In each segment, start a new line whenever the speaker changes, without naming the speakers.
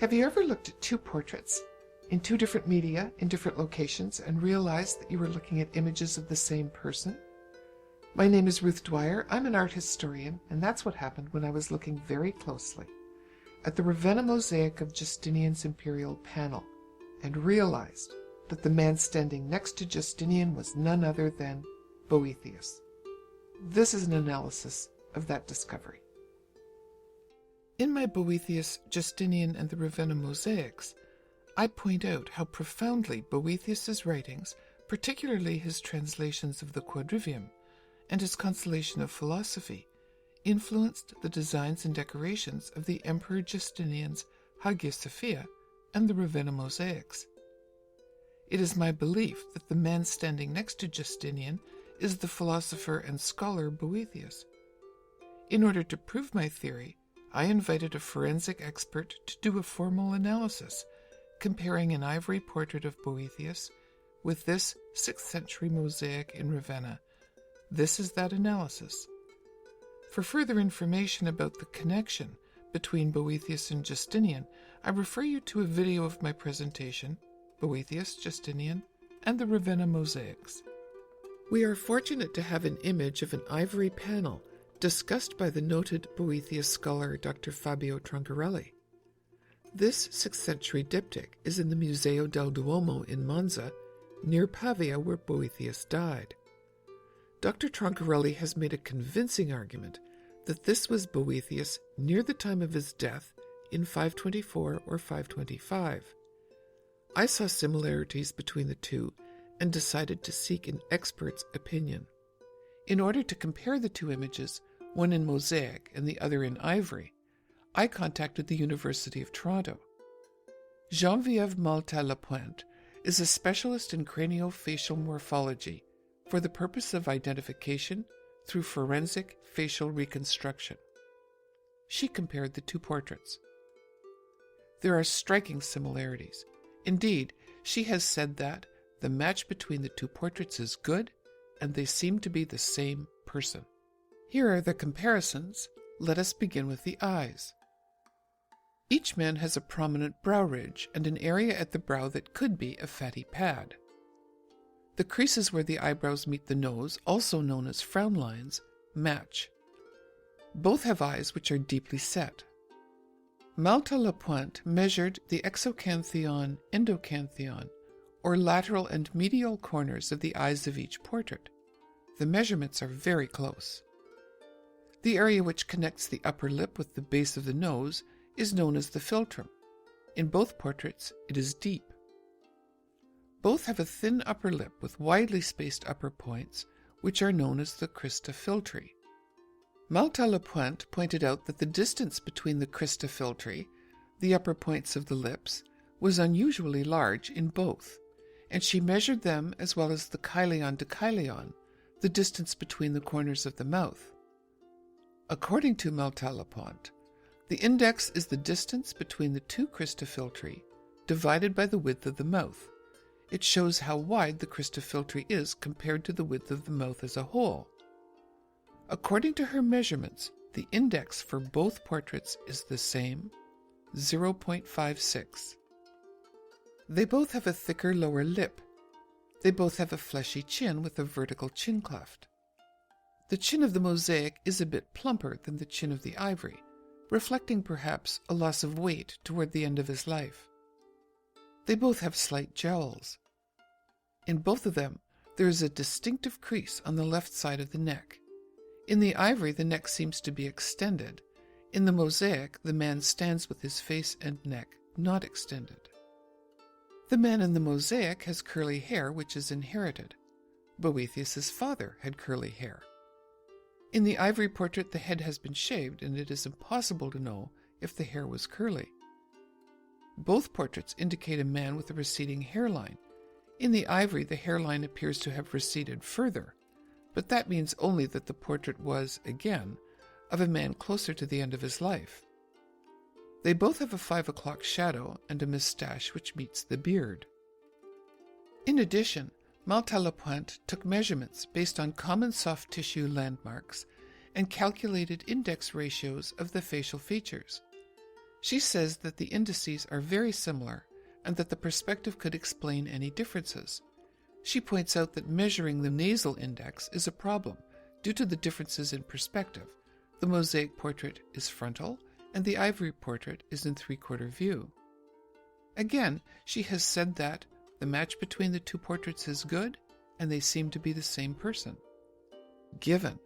Have you ever looked at two portraits in two different media in different locations and realized that you were looking at images of the same person? My name is Ruth Dwyer. I'm an art historian, and that's what happened when I was looking very closely at the Ravenna Mosaic of Justinian's Imperial Panel and realized that the man standing next to Justinian was none other than Boethius. This is an analysis of that discovery. In my Boethius, Justinian, and the Ravenna Mosaics, I point out how profoundly Boethius's writings, particularly his translations of the Quadrivium and his Consolation of Philosophy, influenced the designs and decorations of the Emperor Justinian's Hagia Sophia and the Ravenna Mosaics. It is my belief that the man standing next to Justinian is the philosopher and scholar Boethius. In order to prove my theory, I invited a forensic expert to do a formal analysis, comparing an ivory portrait of Boethius with this 6th century mosaic in Ravenna. This is that analysis. For further information about the connection between Boethius and Justinian, I refer you to a video of my presentation, Boethius, Justinian, and the Ravenna Mosaics. We are fortunate to have an image of an ivory panel discussed by the noted Boethius scholar Dr. Fabio Troncarelli. This 6th century diptych is in the Museo del Duomo in Monza, near Pavia where Boethius died. Dr. Troncarelli has made a convincing argument that this was Boethius near the time of his death in 524 or 525. I saw similarities between the two and decided to seek an expert's opinion. In order to compare the two images, one in mosaic and the other in ivory, I contacted the University of Toronto. Geneviève Malta-Lapointe is a specialist in craniofacial morphology for the purpose of identification through forensic facial reconstruction. She compared the two portraits. There are striking similarities. Indeed, she has said that the match between the two portraits is good, and they seem to be the same person. Here are the comparisons. Let us begin with the eyes. Each man has a prominent brow ridge and an area at the brow that could be a fatty pad. The creases where the eyebrows meet the nose, also known as frown lines, match. Both have eyes which are deeply set. Malta-Lapointe measured the exocanthyon, endocanthyon, or lateral and medial corners of the eyes of each portrait. The measurements are very close. The area which connects the upper lip with the base of the nose is known as the philtrum. In both portraits, it is deep. Both have a thin upper lip with widely spaced upper points, which are known as the crista philtri. Malta-Lapointe pointed out that the distance between the crista philtri, the upper points of the lips, was unusually large in both, and she measured them as well as the chylion to chylion, the distance between the corners of the mouth. According to Malta-Lapointe, the index is the distance between the two crista philtri divided by the width of the mouth. It shows how wide the crista philtri is compared to the width of the mouth as a whole. According to her measurements, the index for both portraits is the same, 0.56. They both have a thicker lower lip. They both have a fleshy chin with a vertical chin cleft. The chin of the mosaic is a bit plumper than the chin of the ivory, reflecting perhaps a loss of weight toward the end of his life. They both have slight jowls. In both of them, there is a distinctive crease on the left side of the neck. In the ivory, the neck seems to be extended. In the mosaic, the man stands with his face and neck not extended. The man in the mosaic has curly hair, which is inherited. Boethius's father had curly hair. In the ivory portrait, the head has been shaved, and it is impossible to know if the hair was curly. Both portraits indicate a man with a receding hairline. In the ivory, the hairline appears to have receded further, but that means only that the portrait was, again, of a man closer to the end of his life. They both have a 5 o'clock shadow and a moustache which meets the beard. In addition, Malta-Lapointe took measurements based on common soft tissue landmarks and calculated index ratios of the facial features. She says that the indices are very similar and that the perspective could explain any differences. She points out that measuring the nasal index is a problem due to the differences in perspective. The mosaic portrait is frontal and the ivory portrait is in three-quarter view. Again, she has said that the match between the two portraits is good and they seem to be the same person. Given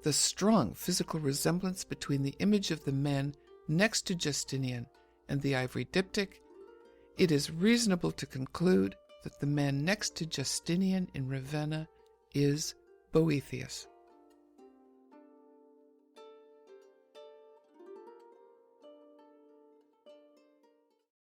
the strong physical resemblance between the image of the man next to Justinian and the ivory diptych, it is reasonable to conclude that the man next to Justinian in Ravenna is Boethius.